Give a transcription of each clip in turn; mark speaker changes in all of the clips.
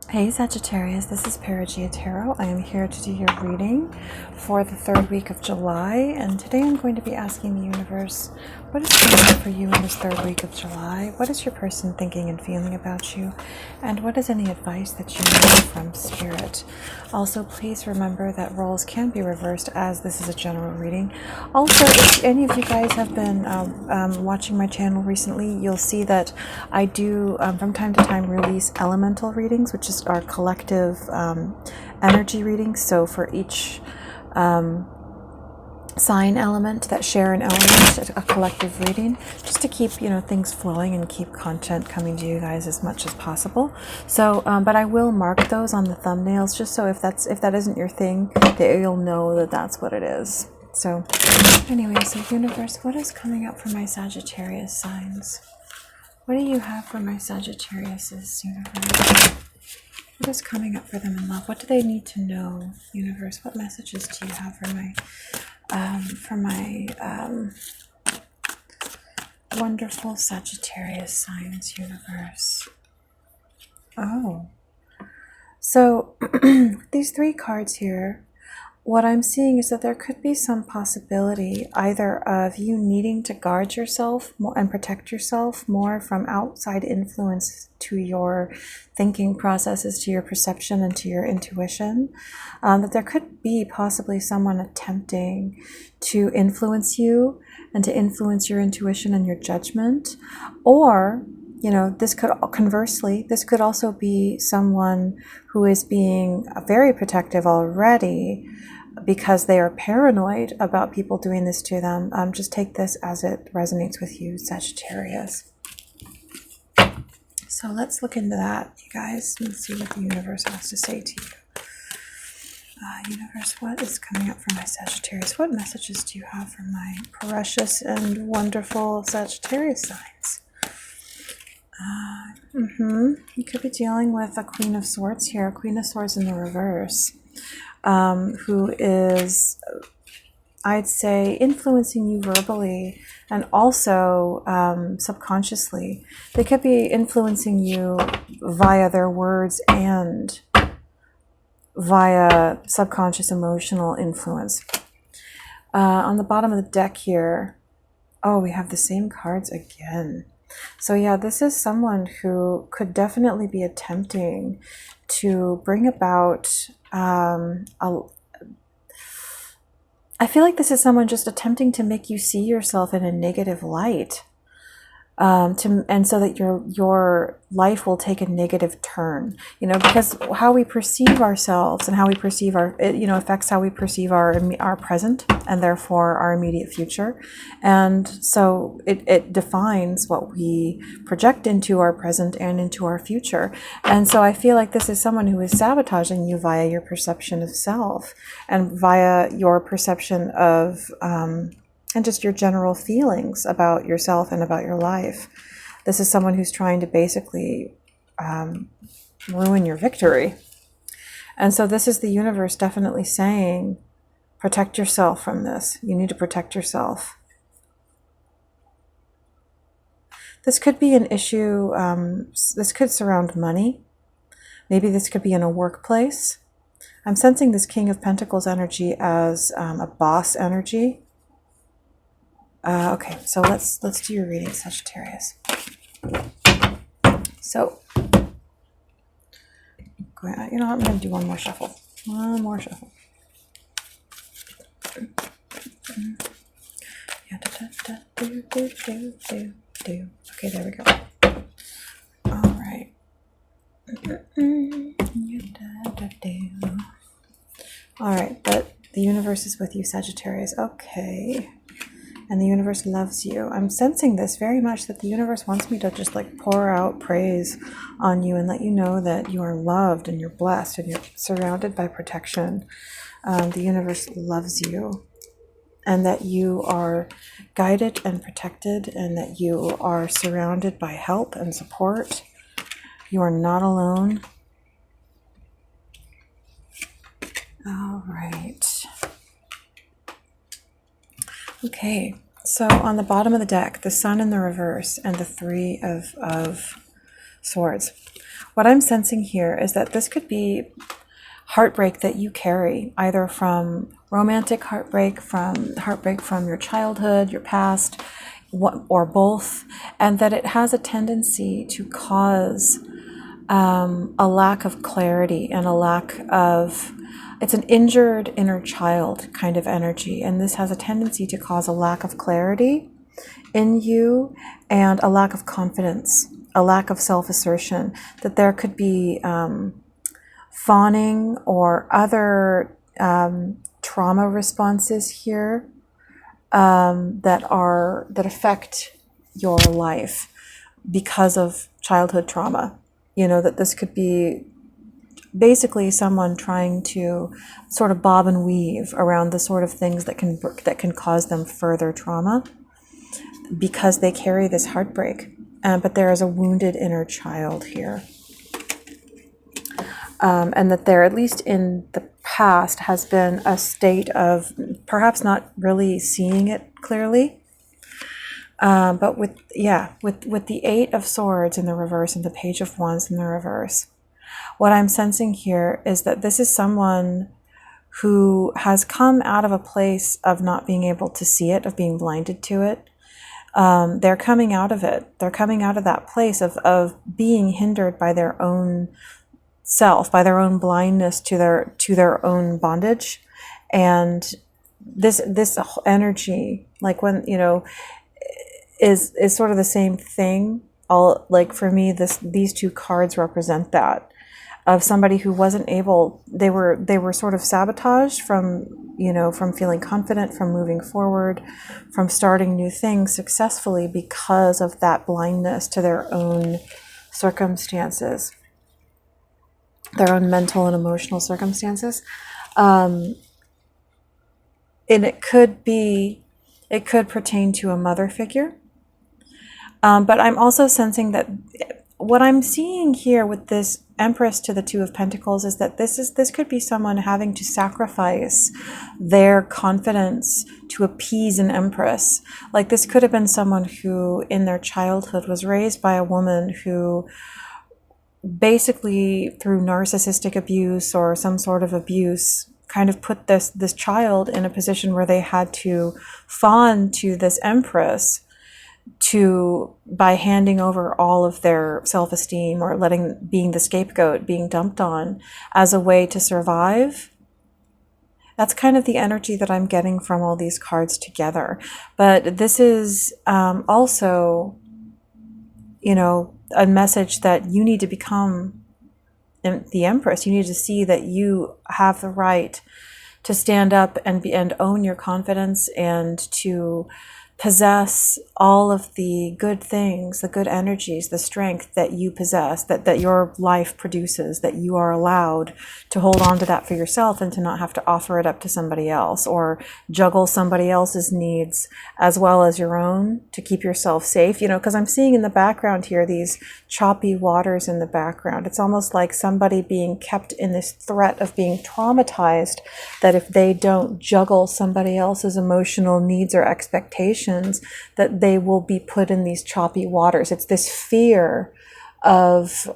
Speaker 1: Hey Sagittarius, this is Perigaea Tarot. I am here to do your reading for the third week of July, and today I'm going to be asking the universe, what is going on for you in this third week of July? What is your person thinking and feeling about you? And what is any advice that you need from Spirit? Also, please remember that roles can be reversed as this is a general reading. Also, if any of you guys have been watching my channel recently, you'll see that I do from time to time release elemental readings, which is our collective energy readings. So for each sign element that share an element, a collective reading, just to keep things flowing and keep content coming to you guys as much as possible. So but I will mark those on the thumbnails, just so if that isn't your thing, that you'll know that that's what it is. So anyway, so universe, what is coming up for my Sagittarius signs? What do you have for my Sagittarius's, universe? What is coming up for them in love? What do they need to know, universe? What messages do you have for my wonderful Sagittarius signs, universe? Oh, so these three cards here, what I'm seeing is that there could be some possibility either of you needing to guard yourself more and protect yourself more from outside influence to your thinking processes, to your perception, and to your intuition. That there could be possibly someone attempting to influence you and to influence your intuition and your judgment. Or this could, conversely, this could also be someone who is being very protective already because they are paranoid about people doing this to them. Just take this as it resonates with you, Sagittarius. So let's look into that, you guys, and see what the universe has to say to you. Universe, what is coming up for my Sagittarius? What messages do you have for my precious and wonderful Sagittarius signs? You could be dealing with a Queen of Swords here, a Queen of Swords in the reverse, who is, I'd say, influencing you verbally and also subconsciously. They could be influencing you via their words and via subconscious emotional influence. On the bottom of the deck here, oh, we have the same cards again. So yeah, this is someone who could definitely be attempting to bring about I feel like this is someone just attempting to make you see yourself in a negative light, and so that your life will take a negative turn, because how we perceive ourselves and how we perceive affects how we perceive our present and therefore our immediate future. And so it defines what we project into our present and into our future. And so I feel like this is someone who is sabotaging you via your perception of self and via your perception of and just your general feelings about yourself and about your life. This is someone who's trying to basically ruin your victory. And so this is the universe definitely saying, protect yourself from this. You need to protect yourself. This could be an issue. This could surround money. Maybe this could be in a workplace. I'm sensing this King of Pentacles energy as a boss energy. Okay, so let's do your reading, Sagittarius. So, I'm going to do one more shuffle. One more shuffle. Okay, there we go. All right. All right, but the universe is with you, Sagittarius. Okay. And the universe loves you. I'm sensing this very much, that the universe wants me to just pour out praise on you and let you know that you are loved and you're blessed and you're surrounded by protection. The universe loves you and that you are guided and protected and that you are surrounded by help and support. You are not alone. All right. Okay, so on the bottom of the deck, the Sun in the reverse and the Three of Swords. What I'm sensing here is that this could be heartbreak that you carry, either from romantic heartbreak, from heartbreak from your childhood, your past, or both, and that it has a tendency to cause a lack of clarity and a lack of, it's an injured inner child kind of energy, and this has a tendency to cause a lack of clarity in you and a lack of confidence, a lack of self-assertion, that there could be fawning or other trauma responses here that affect your life because of childhood trauma. You know, that this could be basically someone trying to sort of bob and weave around the sort of things that can cause them further trauma because they carry this heartbreak. But there is a wounded inner child here. And that there, at least in the past, has been a state of perhaps not really seeing it clearly. But with the Eight of Swords in the reverse and the Page of Wands in the reverse, what I'm sensing here is that this is someone who has come out of a place of not being able to see it, of being blinded to it. They're coming out of it. They're coming out of that place of being hindered by their own self, by their own blindness to their own bondage. And this energy, like when, you know, is sort of the same thing. All, like for me, these two cards represent that, of somebody who wasn't able, they were sort of sabotaged from, you know, from feeling confident, from moving forward, from starting new things successfully because of that blindness to their own circumstances, their own mental and emotional circumstances. And it could pertain to a mother figure. But I'm also sensing that what I'm seeing here with this Empress to the Two of Pentacles is that this could be someone having to sacrifice their confidence to appease an Empress. Like this could have been someone who in their childhood was raised by a woman who basically through narcissistic abuse or some sort of abuse kind of put this child in a position where they had to fawn to this Empress by handing over all of their self-esteem or being the scapegoat, being dumped on as a way to survive. That's kind of the energy that I'm getting from all these cards together. But this is also, you know, a message that you need to become the Empress. You need to see that you have the right to stand up and own your confidence and to possess all of the good things, the good energies, the strength that you possess, that your life produces, that you are allowed to hold on to that for yourself and to not have to offer it up to somebody else or juggle somebody else's needs as well as your own to keep yourself safe. You know, because I'm seeing in the background here these choppy waters in the background. It's almost like somebody being kept in this threat of being traumatized, that if they don't juggle somebody else's emotional needs or expectations, that they will be put in these choppy waters. It's this fear of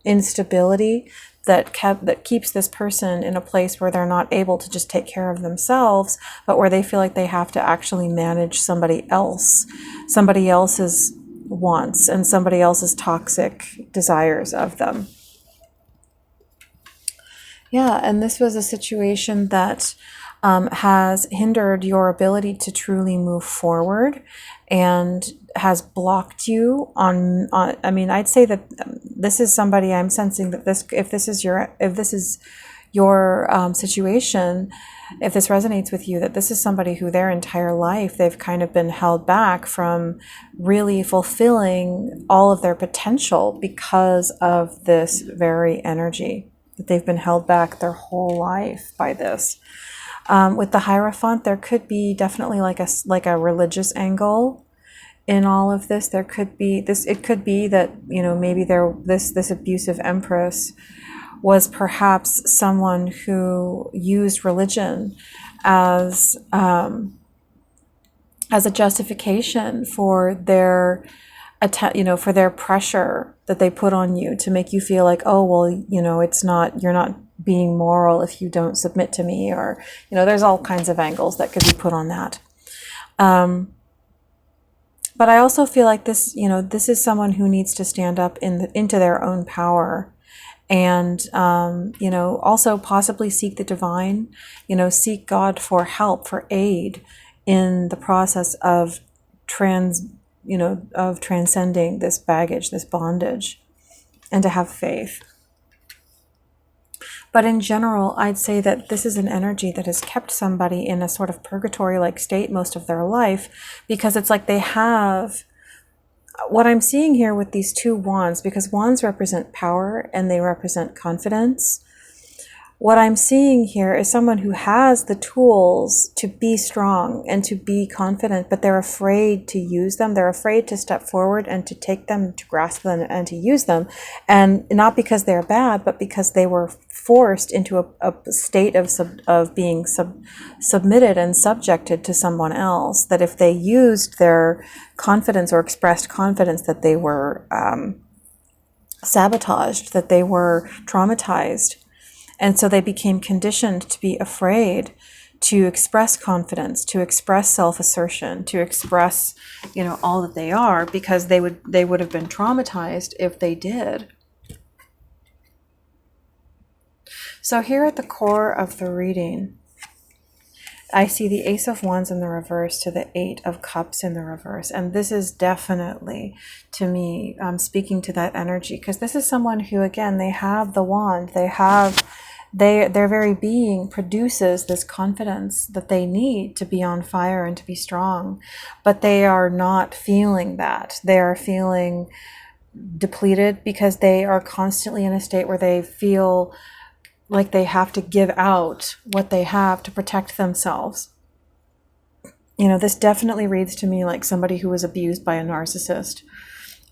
Speaker 1: instability that keeps this person in a place where they're not able to just take care of themselves, but where they feel like they have to actually manage somebody else's wants and somebody else's toxic desires of them. Yeah, and this was a situation that has hindered your ability to truly move forward and has blocked you on I mean, I'd say that this is somebody, I'm sensing that if this is your situation, if this resonates with you, that this is somebody who their entire life they've kind of been held back from really fulfilling all of their potential because of this very energy, that they've been held back their whole life by this. With the Hierophant, there could be definitely like a religious angle in all of this. There could be this. It could be that, you know, maybe this abusive Empress was perhaps someone who used religion as a justification for their for their pressure that they put on you to make you feel like, oh, well, you're not being moral if you don't submit to me, or, there's all kinds of angles that could be put on that. But I also feel like this is someone who needs to stand up into their own power, and, also possibly seek the divine, seek God for help, for aid in the process of transcending this baggage, this bondage, and to have faith. But in general, I'd say that this is an energy that has kept somebody in a sort of purgatory-like state most of their life, because it's like they have, what I'm seeing here with these two wands, because wands represent power and they represent confidence. What I'm seeing here is someone who has the tools to be strong and to be confident, but they're afraid to use them. They're afraid to step forward and to take them, to grasp them and to use them. And not because they're bad, but because they were forced into a state of being submitted and subjected to someone else, that if they used their confidence or expressed confidence, that they were sabotaged, that they were traumatized. And so they became conditioned to be afraid to express confidence, to express self-assertion, to express, all that they are, because they would have been traumatized if they did. So here at the core of the reading, I see the Ace of Wands in the reverse to the Eight of Cups in the reverse. And this is definitely, to me, speaking to that energy, because this is someone who, again, they have the wand, their very being produces this confidence that they need to be on fire and to be strong, but they are not feeling that. They are feeling depleted because they are constantly in a state where they feel like they have to give out what they have to protect themselves. This definitely reads to me like somebody who was abused by a narcissist,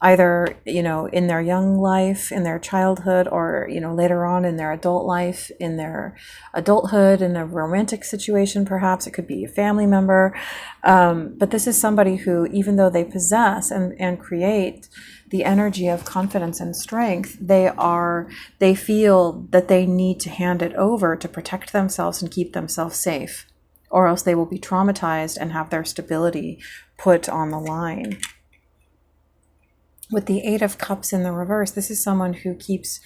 Speaker 1: either, in their young life, in their childhood, or, later on in their adult life, in their adulthood, in a romantic situation, perhaps. It could be a family member. But this is somebody who, even though they possess and create the energy of confidence and strength, they feel that they need to hand it over to protect themselves and keep themselves safe, or else they will be traumatized and have their stability put on the line. With the Eight of Cups in the reverse, this is someone who keeps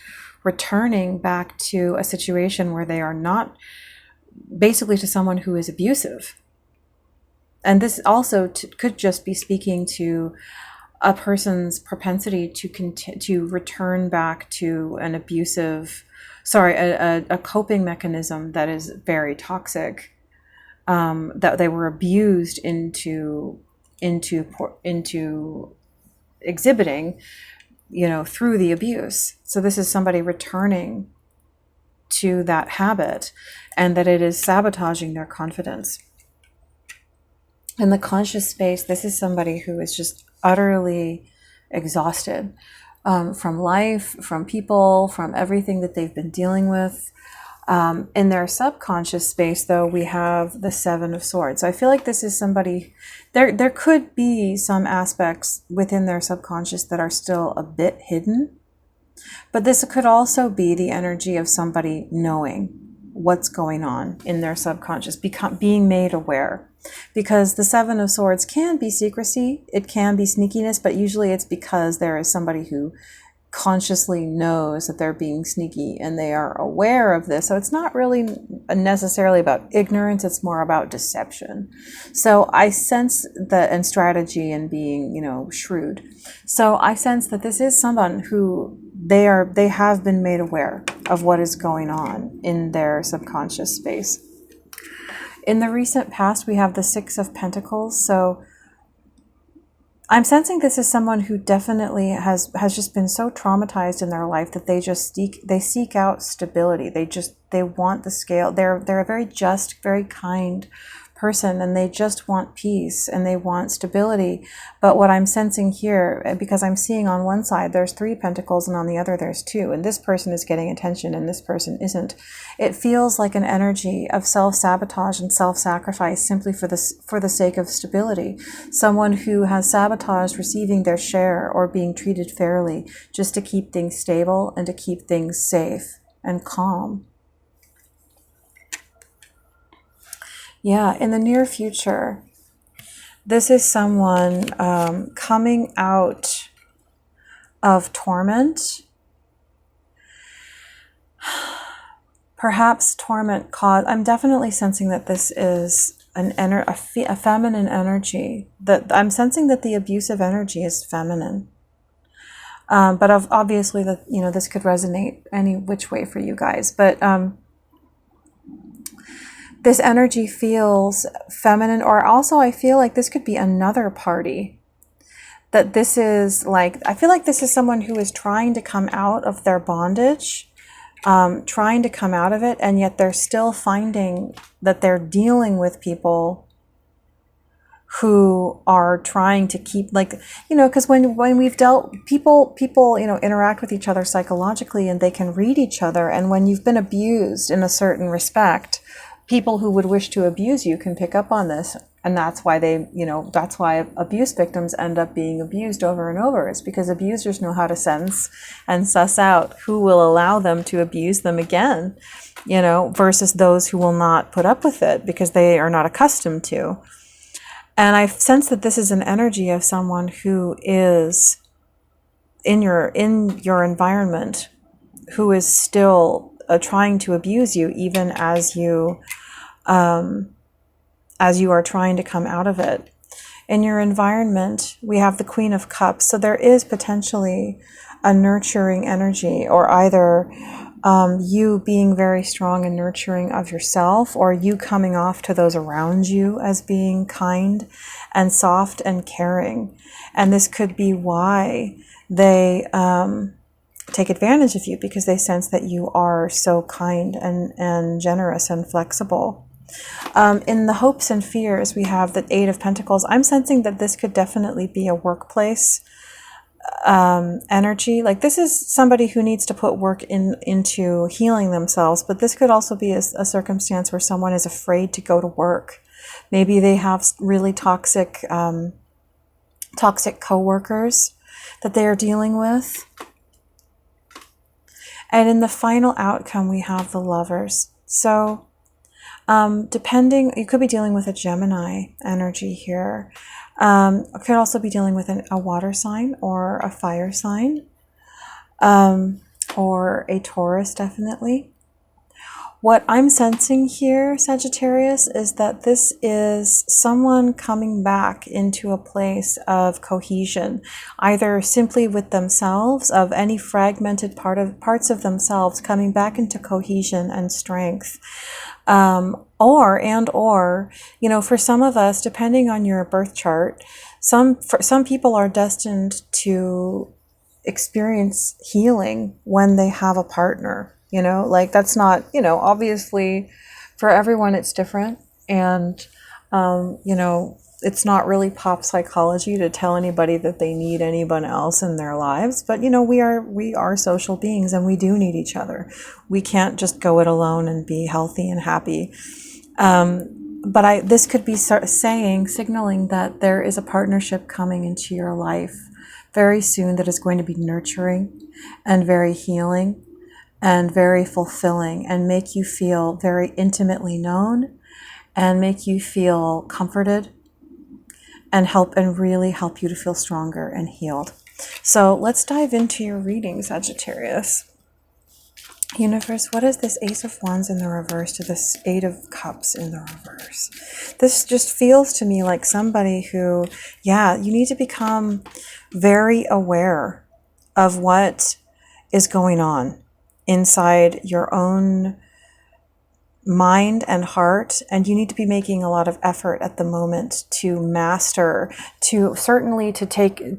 Speaker 1: returning back to a situation where they are not, basically to someone who is abusive. And this also could just be speaking to a person's propensity to return back to an abusive, a coping mechanism that is very toxic, that they were abused into exhibiting, through the abuse. So this is somebody returning to that habit, and that it is sabotaging their confidence. In the conscious space, this is somebody who is just utterly exhausted from life, from people, from everything that they've been dealing with. In their subconscious space, though, we have the Seven of Swords. So I feel like this is somebody, there could be some aspects within their subconscious that are still a bit hidden, but this could also be the energy of somebody knowing what's going on in their subconscious, being made aware. Because the Seven of Swords can be secrecy, it can be sneakiness, but usually it's because there is somebody who consciously knows that they're being sneaky and they are aware of this. So it's not really necessarily about ignorance, it's more about deception. So I sense that, and strategy, and being, shrewd. So I sense that this is someone who they have been made aware of what is going on in their subconscious space. In the recent past, we have the Six of Pentacles. So I'm sensing this is someone who definitely has just been so traumatized in their life that they seek out stability. They want the scale. They're a very just, very kind person and they just want peace and they want stability. But what I'm sensing here, because I'm seeing on one side there's 3 pentacles and on the other there's 2, and this person is getting attention and this person isn't. It feels like an energy of self-sabotage and self-sacrifice simply for the sake of stability. Someone who has sabotaged receiving their share or being treated fairly just to keep things stable and to keep things safe and calm. Yeah, in the near future, this is someone coming out of torment. Perhaps torment caused. I'm definitely sensing that this is a feminine energy. That I'm sensing that the abusive energy is feminine. But obviously, that this could resonate any which way for you guys. But this energy feels feminine, or also I feel like this could be another party. That this is like, I feel like this is someone who is trying to come out of their bondage, trying to come out of it, and yet they're still finding that they're dealing with people who are trying to keep, like, because when we've dealt, people interact with each other psychologically and they can read each other. And when you've been abused in a certain respect, people who would wish to abuse you can pick up on this. And that's why that's why abuse victims end up being abused over and over. It's because abusers know how to sense and suss out who will allow them to abuse them again, versus those who will not put up with it because they are not accustomed to. And I sense that this is an energy of someone who is in your environment, who is still trying to abuse you, even as you are trying to come out of it. In your environment, we have the Queen of Cups. So there is potentially a nurturing energy, or either you being very strong and nurturing of yourself, or you coming off to those around you as being kind and soft and caring. And this could be why they take advantage of you, because they sense that you are so kind and generous and flexible. In the hopes and fears, we have the 8 of Pentacles. I'm sensing that this could definitely be a workplace energy. Like, this is somebody who needs to put work into healing themselves, but this could also be a circumstance where someone is afraid to go to work. Maybe they have really toxic coworkers that they are dealing with. And in the final outcome, we have the Lovers. So you could be dealing with a Gemini energy here. Could also be dealing with a water sign or a fire sign, or a Taurus, definitely. What I'm sensing here, Sagittarius, is that this is someone coming back into a place of cohesion, either simply with themselves, of any fragmented parts of themselves coming back into cohesion and strength. Or for some of us, depending on your birth chart, for some people are destined to experience healing when they have a partner. Like, that's not, obviously for everyone it's different. And, it's not really pop psychology to tell anybody that they need anyone else in their lives. But, we are social beings and we do need each other. We can't just go it alone and be healthy and happy. But this could be signaling that there is a partnership coming into your life very soon that is going to be nurturing and very healing and very fulfilling, and make you feel very intimately known and make you feel comforted and really help you to feel stronger and healed. So let's dive into your reading, Sagittarius. Universe, what is this Ace of Wands in the reverse to this 8 of Cups in the reverse? This just feels to me like somebody who, you need to become very aware of what is going on inside your own mind and heart, and you need to be making a lot of effort at the moment to master, to take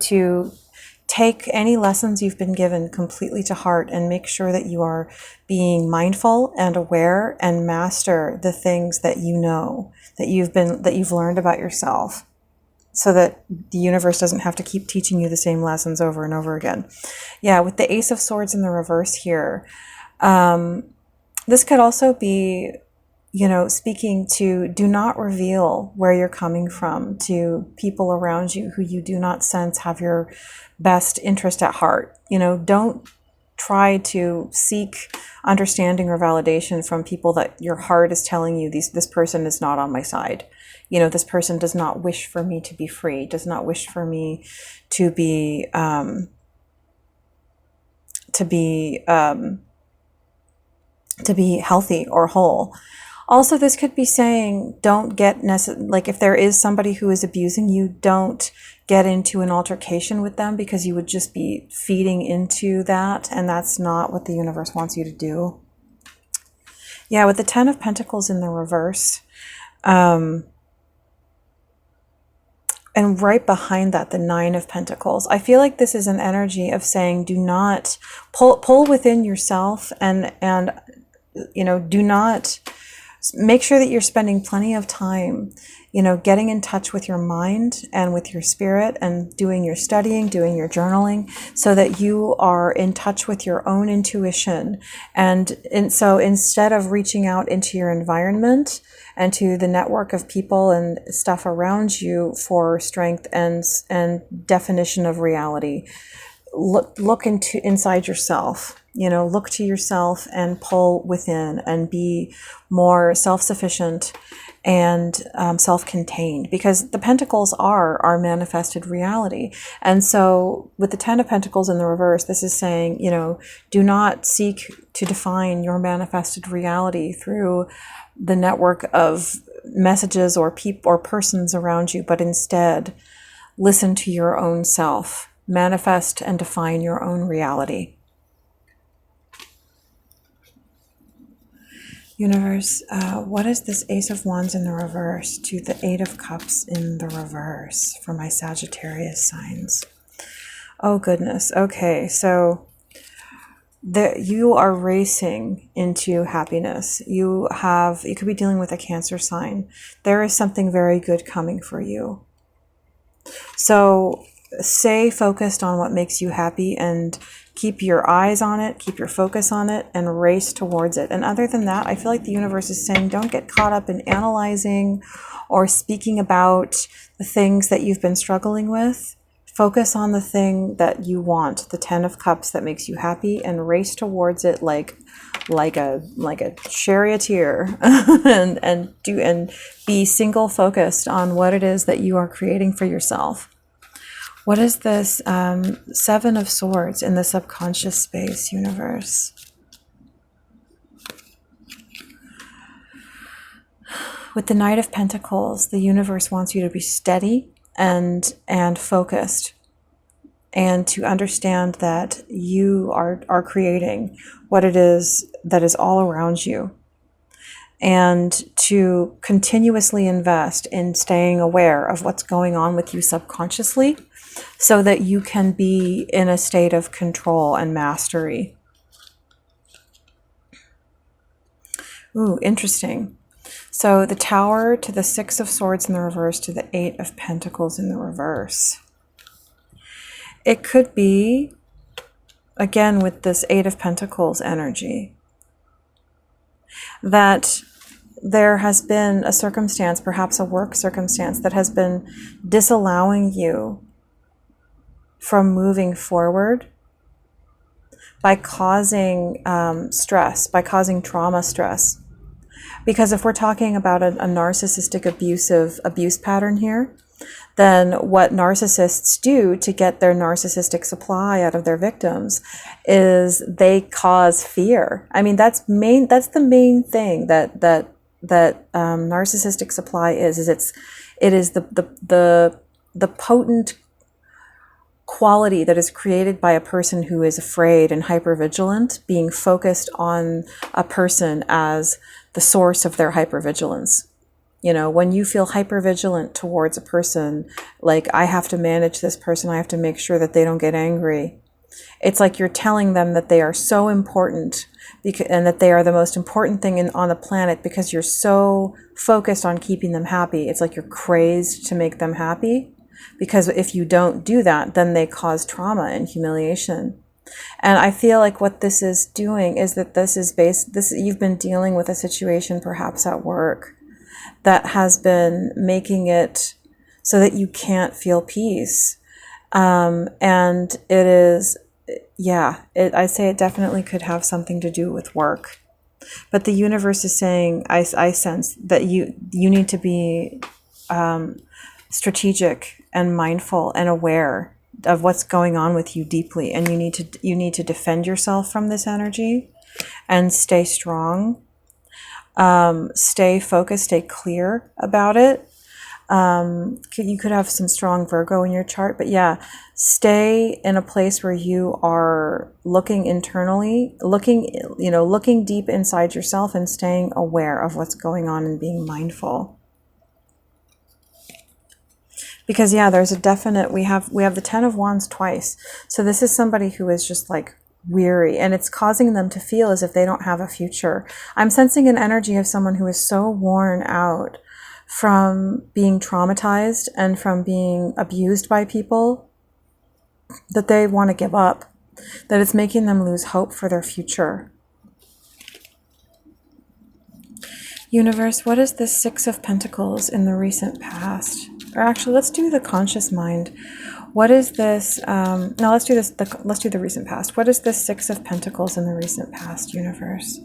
Speaker 1: take any lessons you've been given completely to heart and make sure that you are being mindful and aware and master the things that you know, that you've learned about yourself, so that the universe doesn't have to keep teaching you the same lessons over and over again. Yeah, with the Ace of Swords in the reverse here, this could also be, speaking to, do not reveal where you're coming from to people around you who you do not sense have your best interest at heart. Don't try to seek understanding or validation from people that your heart is telling you, this person is not on my side. This person does not wish for me to be free, does not wish for me to be healthy or whole. Also, this could be saying, don't get like if there is somebody who is abusing you, don't get into an altercation with them, because you would just be feeding into that, and that's not what the universe wants you to do. Yeah, with the Ten of Pentacles in the reverse, and right behind that, the Nine of Pentacles. I feel like this is an energy of saying, do not pull within yourself, and do not, make sure that you're spending plenty of time, getting in touch with your mind and with your spirit, and doing your studying, doing your journaling, so that you are in touch with your own intuition. And so instead of reaching out into your environment and to the network of people and stuff around you for strength and definition of reality, look inside yourself. Look to yourself and pull within and be more self-sufficient and self-contained, because the Pentacles are our manifested reality. And so with the Ten of Pentacles in the reverse, this is saying, do not seek to define your manifested reality through the network of messages or people or persons around you, but instead listen to your own self, manifest and define your own reality. Universe, what is this Ace of Wands in the reverse to the Eight of Cups in the reverse for my Sagittarius signs? Oh goodness. Okay, so you are racing into happiness. You could be dealing with a Cancer sign. There is something very good coming for you. So stay focused on what makes you happy and keep your eyes on it, keep your focus on it, and race towards it. And other than that, I feel like the universe is saying, don't get caught up in analyzing or speaking about the things that you've been struggling with. Focus on the thing that you want, the Ten of Cups that makes you happy, and race towards it like a charioteer, and be single focused on what it is that you are creating for yourself. What is this Seven of Swords in the subconscious space, universe? With the Knight of Pentacles, the universe wants you to be steady and focused, and to understand that you are creating what it is that is all around you, and to continuously invest in staying aware of what's going on with you subconsciously, so that you can be in a state of control and mastery. Ooh, interesting. So the Tower to the Six of Swords in the reverse to the Eight of Pentacles in the reverse. It could be, again, with this Eight of Pentacles energy, that there has been a circumstance, perhaps a work circumstance, that has been disallowing you from moving forward by causing stress, by causing trauma stress. Because if we're talking about a narcissistic abuse pattern here, then what narcissists do to get their narcissistic supply out of their victims is they cause fear. I mean, that's the main thing that narcissistic supply is it is the potent quality that is created by a person who is afraid and hypervigilant, being focused on a person as the source of their hypervigilance. You know, when you feel hypervigilant towards a person, like, I have to manage this person, I have to make sure that they don't get angry. It's like you're telling them that they are so important, and that they are the most important thing on the planet, because you're so focused on keeping them happy. It's like you're crazed to make them happy, because if you don't do that, then they cause trauma and humiliation. And I feel like what this is doing is that you've been dealing with a situation perhaps at work that has been making it so that you can't feel peace. And it is, I'd say it definitely could have something to do with work. But the universe is saying, I sense that you need to be strategic and mindful and aware of what's going on with you deeply, and you need to defend yourself from this energy and stay strong, stay focused, stay clear about it. You could have some strong Virgo in your chart, but yeah, stay in a place where you are looking internally, looking deep inside yourself and staying aware of what's going on and being mindful. Because yeah, there's a definite, we have the Ten of Wands twice. So this is somebody who is just like weary, and it's causing them to feel as if they don't have a future. I'm sensing an energy of someone who is so worn out from being traumatized and from being abused by people that they want to give up, that it's making them lose hope for their future. Universe, what is the Six of Pentacles in the recent past? Or actually, let's do the conscious mind. What is this? No, let's do this. Let's do the recent past. What is the Six of Pentacles in the recent past, universe?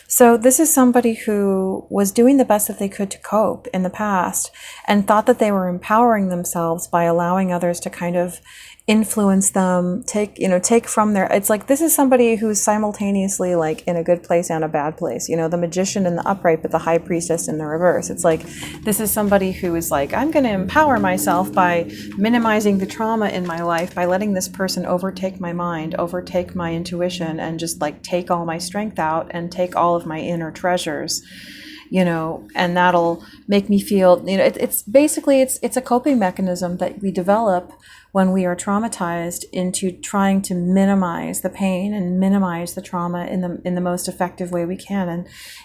Speaker 1: So this is somebody who was doing the best that they could to cope in the past and thought that they were empowering themselves by allowing others to kind of influence them, take from their, it's like, this is somebody who's simultaneously like in a good place and a bad place, the Magician in the upright, but the High Priestess in the reverse. It's like, this is somebody who is like, I'm going to empower myself by minimizing the trauma in my life, by letting this person overtake my mind, overtake my intuition, and just like take all my strength out and take all of my inner treasures, and that'll make me feel, it's basically, it's a coping mechanism that we develop when we are traumatized into trying to minimize the pain and minimize the trauma in the most effective way we can.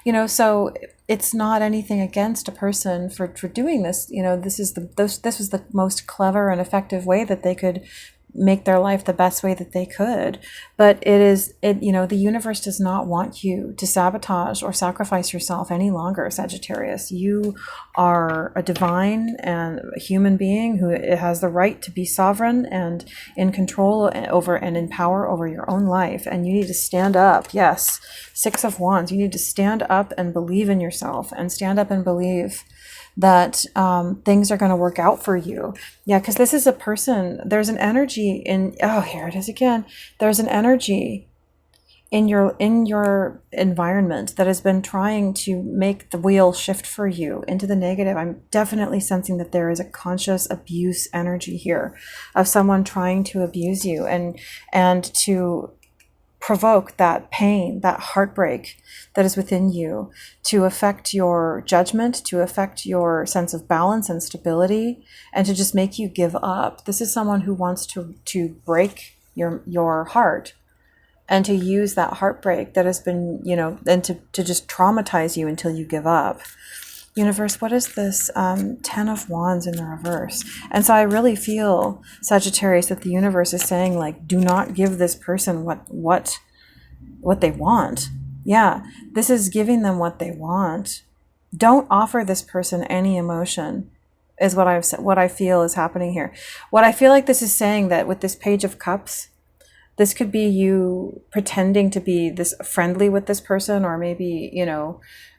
Speaker 1: And, so it's not anything against a person for doing this. This was the most clever and effective way that they could make their life the best way that they could. But the universe does not want you to sabotage or sacrifice yourself any longer, Sagittarius. You are a divine and a human being who has the right to be sovereign and in control over and in power over your own life. And you need to stand up. Yes, Six of Wands. You need to stand up and believe in yourself, and stand up and believe that things are going to work out for you. Yeah, because this is a person, there's an energy here it is again. There's an energy in your environment that has been trying to make the wheel shift for you into the negative. I'm definitely sensing that there is a conscious abuse energy here of someone trying to abuse you and to provoke that pain, that heartbreak that is within you, to affect your judgment, to affect your sense of balance and stability, and to just make you give up. This is someone who wants to break your heart, and to use that heartbreak that has been, and to just traumatize you until you give up. Universe, what is this Ten of Wands in the reverse? And so I really feel, Sagittarius, that the universe is saying, like, do not give this person what they want. Yeah, this is giving them what they want. Don't offer this person any emotion, is what I feel is happening here. What I feel like this is saying, that with this Page of Cups, this could be you pretending to be this friendly with this person, or maybe,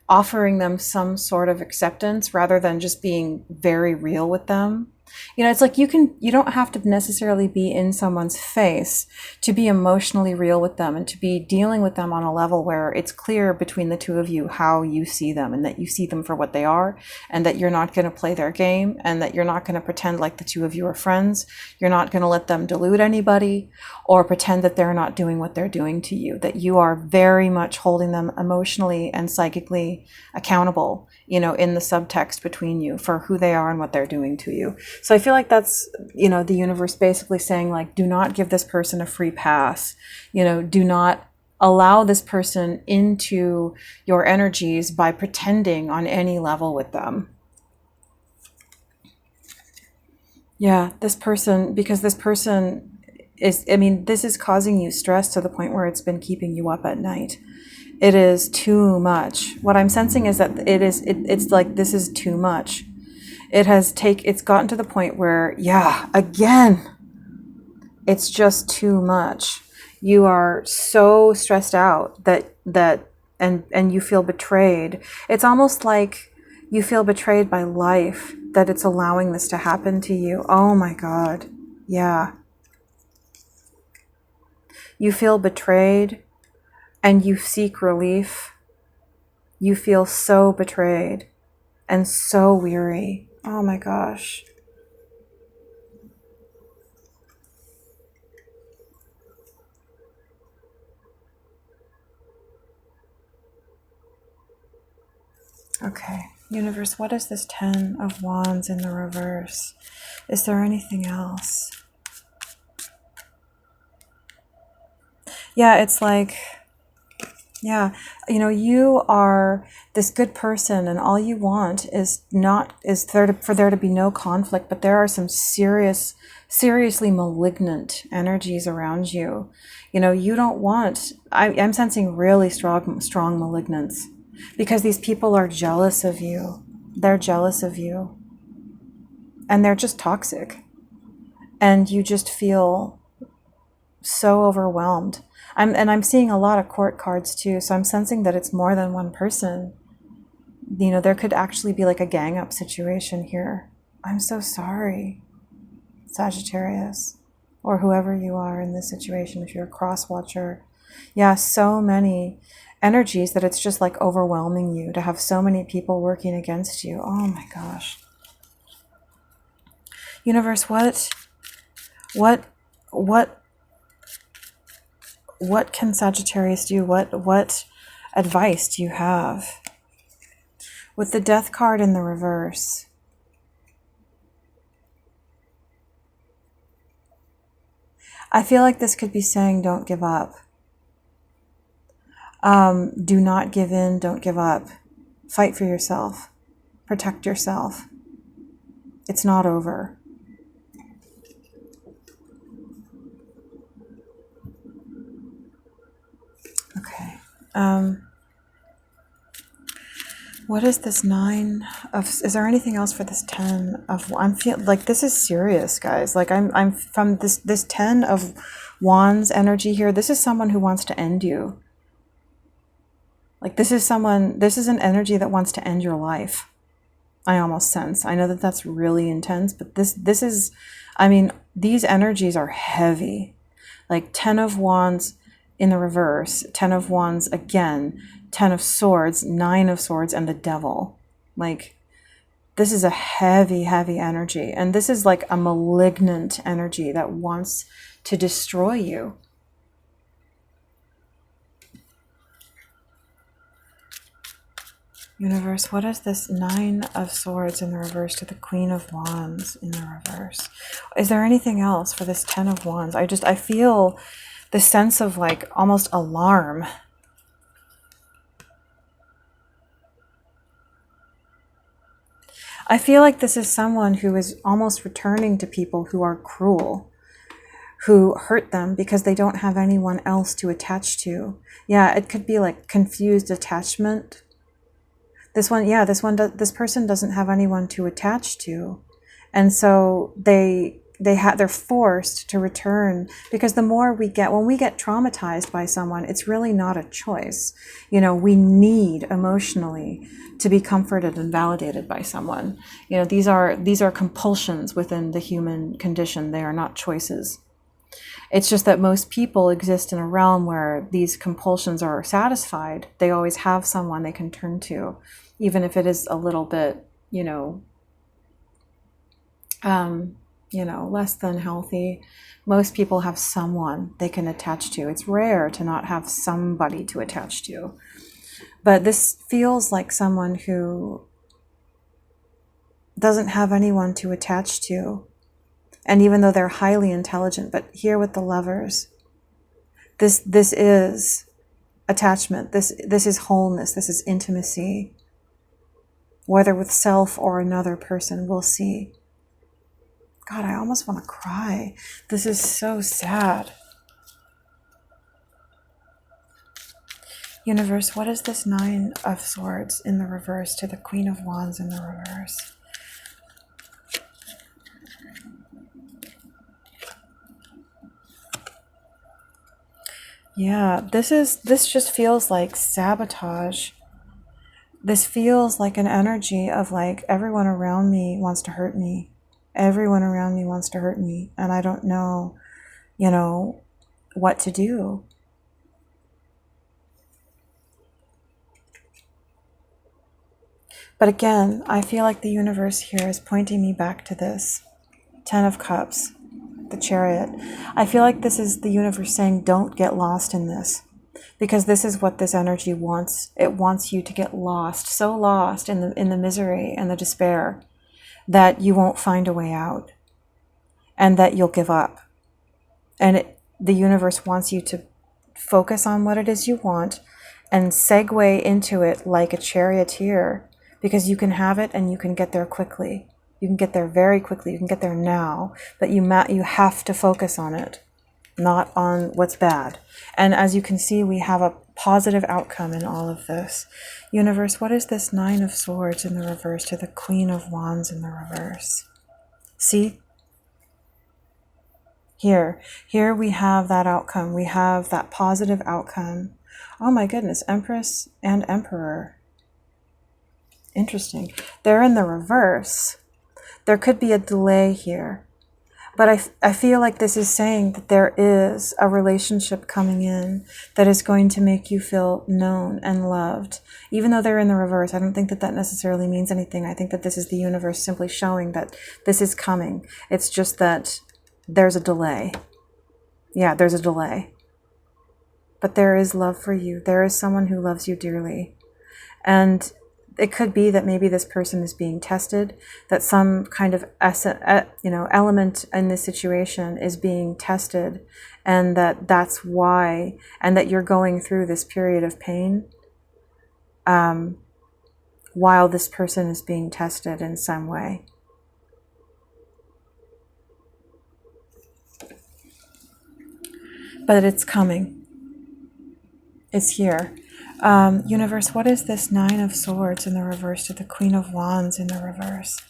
Speaker 1: offering them some sort of acceptance rather than just being very real with them. You know, it's like you don't have to necessarily be in someone's face to be emotionally real with them and to be dealing with them on a level where it's clear between the two of you how you see them, and that you see them for what they are, and that you're not going to play their game, and that you're not going to pretend like the two of you are friends. You're not going to let them delude anybody or pretend that they're not doing what they're doing to you, that you are very much holding them emotionally and psychically accountable, you know, in the subtext between you for who they are and what they're doing to you. So I feel like that's, you know, the universe basically saying, like, do not give this person a free pass. You know, do not allow this person into your energies by pretending on any level with them. Yeah, this person, because this person is, I mean, this is causing you stress to the point where it's been keeping you up at night. It is too much. What I'm sensing is that it's like, this is too much. It's gotten to the point where, yeah, again, it's just too much. You are so stressed out and you feel betrayed. It's almost like you feel betrayed by life, that it's allowing this to happen to you. Oh my God. Yeah. You feel betrayed and you seek relief. You feel so betrayed and so weary. Oh my gosh. Okay, universe, what is this 10 of Wands in the reverse? Is there anything else? Yeah, it's like, yeah, you know, you are this good person and all you want is for there to be no conflict, but there are some seriously malignant energies around you. You know, you don't want, I'm sensing really strong malignance, because these people are jealous of you. They're jealous of you. And they're just toxic. And you just feel so overwhelmed. I'm seeing a lot of court cards too, so I'm sensing that it's more than one person. You know, there could actually be like a gang up situation here. I'm so sorry, Sagittarius, or whoever you are in this situation, if you're a cross watcher. Yeah, so many energies that it's just like overwhelming you to have so many people working against you. Oh my gosh. Universe, what can Sagittarius do? What advice do you have? With the Death card in the reverse, I feel like this could be saying don't give up. Do not give in, don't give up. Fight for yourself. Protect yourself. It's not over. Okay. What is this 9 of, is there anything else for this 10 of, I'm feel like this is serious, guys. Like I'm from this 10 of Wands energy here. This is someone who wants to end you. Like this is an energy that wants to end your life. I almost sense. I know that that's really intense, but this is, I mean, these energies are heavy. Like 10 of Wands in the reverse, 10 of Wands again, 10 of Swords, 9 of Swords, and the Devil. Like, this is a heavy, heavy energy. And this is like a malignant energy that wants to destroy you. Universe, what is this 9 of Swords in the reverse to the Queen of Wands in the reverse? Is there anything else for this 10 of Wands? I feel the sense of like almost alarm. I feel like this is someone who is almost returning to people who are cruel, who hurt them because they don't have anyone else to attach to. Yeah, it could be like confused attachment. This person doesn't have anyone to attach to. And so they they're forced to return, because the more when we get traumatized by someone, it's really not a choice. You know, we need emotionally to be comforted and validated by someone. You know, these are compulsions within the human condition. They are not choices. It's just that most people exist in a realm where these compulsions are satisfied. They always have someone they can turn to, even if it is a little bit, less than healthy. Most people have someone they can attach to. It's rare to not have somebody to attach to. But this feels like someone who doesn't have anyone to attach to. And even though they're highly intelligent, but here with the Lovers, this is attachment. This is wholeness. This is intimacy. Whether with self or another person, we'll see. God, I almost want to cry. This is so sad. Universe, what is this Nine of Swords in the reverse to the Queen of Wands in the reverse? Yeah, this just feels like sabotage. This feels like an energy of like, everyone around me wants to hurt me. Everyone around me wants to hurt me, and I don't know, what to do. But again, I feel like the universe here is pointing me back to this. 10 of Cups, the Chariot. I feel like this is the universe saying, don't get lost in this. Because this is what this energy wants. It wants you to get lost, so lost in the misery and the despair that you won't find a way out and that you'll give up. And the universe wants you to focus on what it is you want and segue into it like a charioteer, because you can have it and you can get there quickly. You can get there very quickly. You can get there now, but you have to focus on it, not on what's bad. And as you can see, we have a positive outcome in all of this. Universe, what is this Nine of Swords in the reverse to the Queen of Wands in the reverse? See? Here we have that outcome. We have that positive outcome. Oh my goodness, Empress and Emperor. Interesting. They're in the reverse. There could be a delay here. But I feel like this is saying that there is a relationship coming in that is going to make you feel known and loved. Even though they're in the reverse, I don't think that necessarily means anything. I think that this is the universe simply showing that this is coming. It's just that there's a delay. Yeah, there's a delay. But there is love for you. There is someone who loves you dearly. And it could be that maybe this person is being tested, that some kind of element in this situation is being tested, and that's why, and that you're going through this period of pain while this person is being tested in some way. But it's coming. It's here. Universe, what is this Nine of Swords in the reverse to the Queen of Wands in the reverse?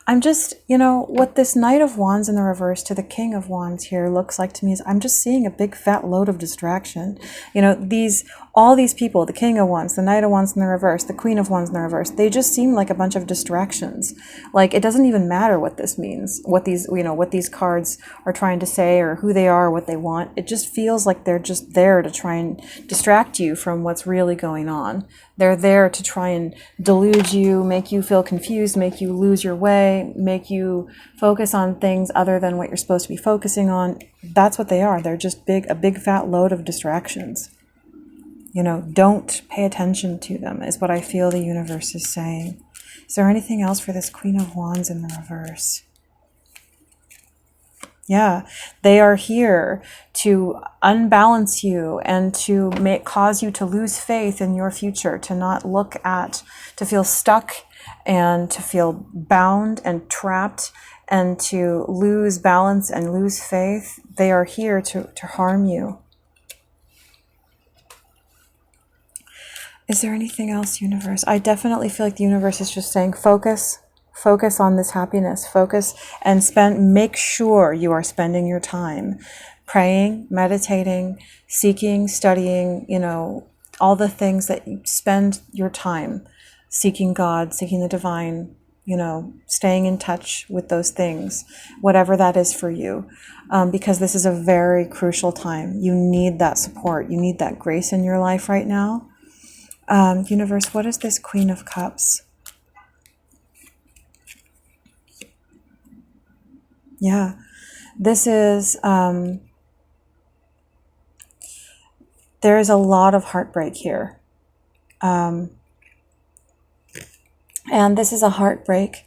Speaker 1: I'm just, what this Knight of Wands in the reverse to the King of Wands here looks like to me is I'm just seeing a big fat load of distraction. All these people, the King of Wands, the Knight of Wands in the reverse, the Queen of Wands in the reverse, they just seem like a bunch of distractions. Like, it doesn't even matter what this means, what these cards are trying to say or who they are, what they want. It just feels like they're just there to try and distract you from what's really going on. They're there to try and delude you, make you feel confused, make you lose your way, make you focus on things other than what you're supposed to be focusing on. That's what they are. They're just a big fat load of distractions. Don't pay attention to them is what I feel the universe is saying. Is there anything else for this Queen of Wands in the reverse? Yeah, they are here to unbalance you and to cause you to lose faith in your future, to feel stuck and to feel bound and trapped and to lose balance and lose faith. They are here to harm you. Is there anything else, universe? I definitely feel like the universe is just saying focus. Focus on this happiness. Focus and make sure you are spending your time praying, meditating, seeking, studying, all the things that you spend your time seeking God, seeking the divine, staying in touch with those things, whatever that is for you. Because this is a very crucial time. You need that support. You need that grace in your life right now. Universe, what is this Queen of Cups? Yeah, this is, there is a lot of heartbreak here. And this is a heartbreak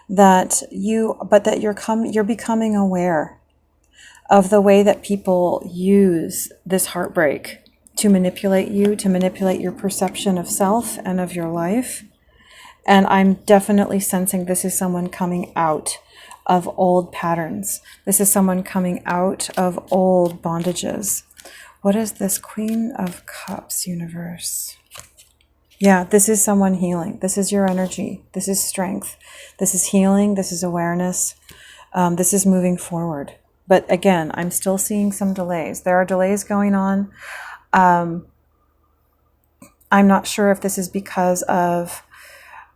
Speaker 1: that you're becoming aware of the way that people use this heartbreak to manipulate you, to manipulate your perception of self and of your life. And I'm definitely sensing this is someone coming out of old patterns. This is someone coming out of old bondages. What is this Queen of Cups, universe? Yeah, this is someone healing. This is your energy. This is strength. This is healing. This is awareness. This is moving forward. But again, I'm still seeing some delays. There are delays going on. I'm not sure if this is because of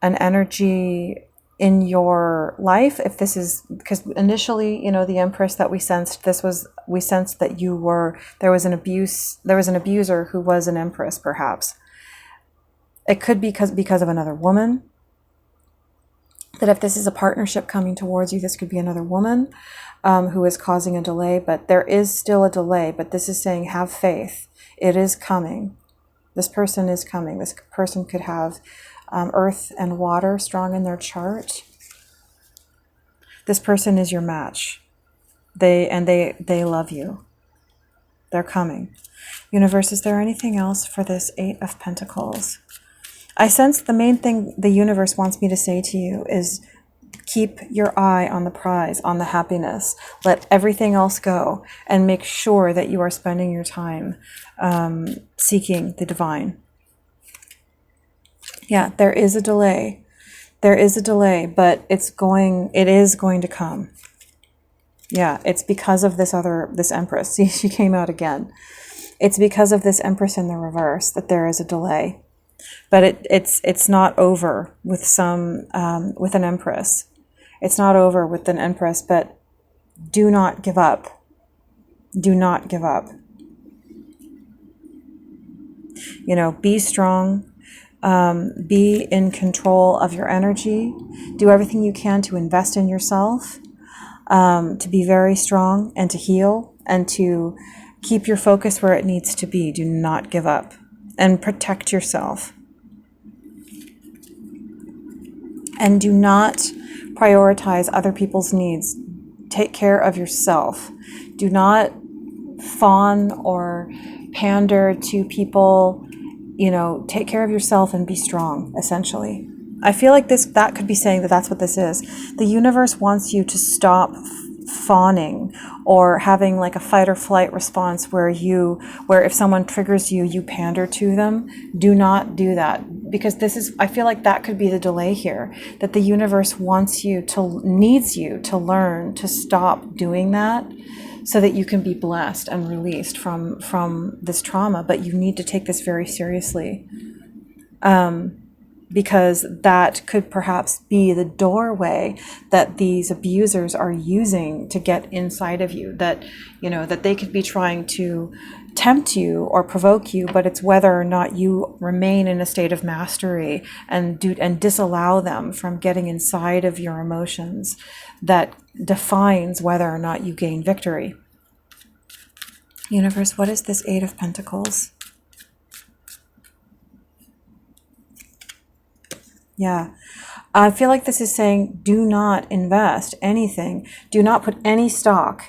Speaker 1: an energy in your life, if this is because initially, the Empress that we sensed, we sensed that there was an abuser who was an Empress, perhaps. It could be because of another woman. That if this is a partnership coming towards you, this could be another woman who is causing a delay, but there is still a delay. But this is saying, have faith. It is coming. This person is coming. This person could have earth and water strong in their chart. This person is your match. They love you. They're coming. Universe, is there anything else for this Eight of Pentacles? I sense the main thing the universe wants me to say to you is keep your eye on the prize, on the happiness. Let everything else go and make sure that you are spending your time seeking the divine. Yeah, there is a delay. There is a delay, but it is going to come. Yeah, it's because of this Empress. See, she came out again. It's because of this Empress in the reverse that there is a delay. But it's not over with with an Empress. It's not over with an Empress, but do not give up. Do not give up. Be strong. Be in control of your energy. Do everything you can to invest in yourself, to be very strong and to heal and to keep your focus where it needs to be. Do not give up and protect yourself. And do not prioritize other people's needs. Take care of yourself. Do not fawn or pander to people. Take care of yourself and be strong, essentially. I feel like that could be saying that that's what this is. The universe wants you to stop fawning or having like a fight or flight response where if someone triggers you, you pander to them. Do not do that, because I feel like that could be the delay here, that the universe needs you to learn to stop doing that, so that you can be blessed and released from this trauma. But you need to take this very seriously, because that could perhaps be the doorway that these abusers are using to get inside of you. That they could be trying to tempt you or provoke you, but it's whether or not you remain in a state of mastery and disallow them from getting inside of your emotions that defines whether or not you gain victory. Universe, what is this Eight of Pentacles? Yeah, I feel like this is saying do not invest anything. Do not put any stock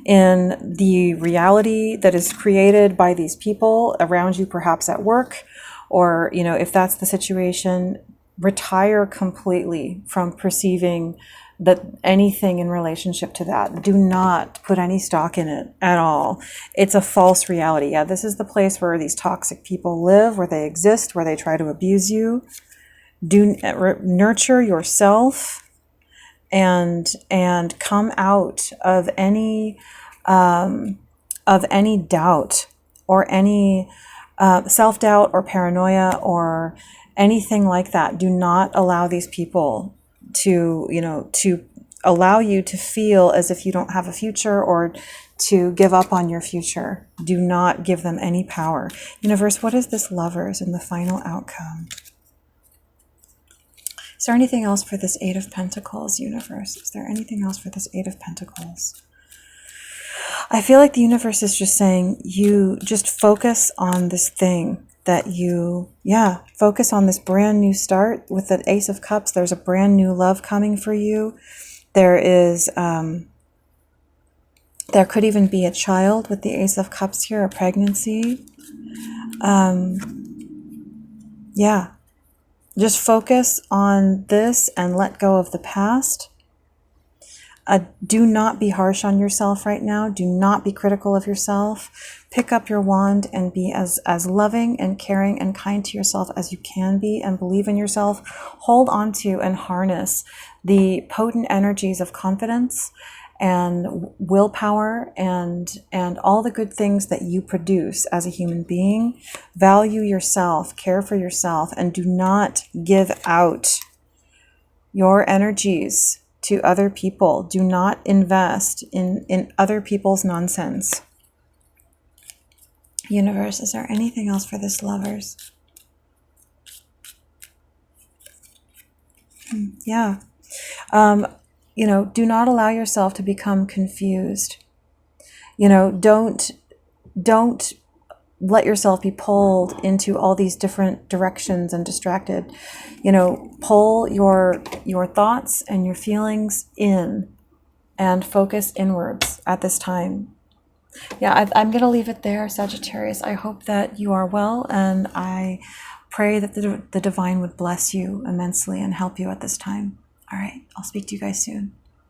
Speaker 1: in the reality that is created by these people around you, perhaps at work, or, if that's the situation, retire completely from perceiving that anything in relationship to that. Do not put any stock in it at all. It's a false reality. Yeah, this is the place where these toxic people live, where they exist, where they try to abuse you. Do nurture yourself and come out of any doubt or any self-doubt or paranoia or anything like that. Do not allow these people to, to allow you to feel as if you don't have a future or to give up on your future. Do not give them any power. Universe, what is this Lovers in the final outcome? Is there anything else for this Eight of Pentacles, universe? Is there anything else for this Eight of Pentacles? I feel like the universe is just saying, you just focus on this thing that you, focus on this brand new start with the Ace of Cups. There's a brand new love coming for you. There is, there could even be a child with the Ace of Cups here, a pregnancy. Just focus on this and let go of the past. Do not be harsh on yourself right now. Do not be critical of yourself. Pick up your wand and be as loving and caring and kind to yourself as you can be, and believe in yourself. Hold on to and harness the potent energies of confidence and willpower and all the good things that you produce as a human being. Value yourself, care for yourself, and do not give out your energies to other people. Do not invest in other people's nonsense. Universe, is there anything else for this Lovers? Do not allow yourself to become confused. Don't let yourself be pulled into all these different directions and distracted. Pull your thoughts and your feelings in and focus inwards at this time. I'm going to leave it there, Sagittarius. I hope that you are well, and I pray that the divine would bless you immensely and help you at this time. All right, I'll speak to you guys soon.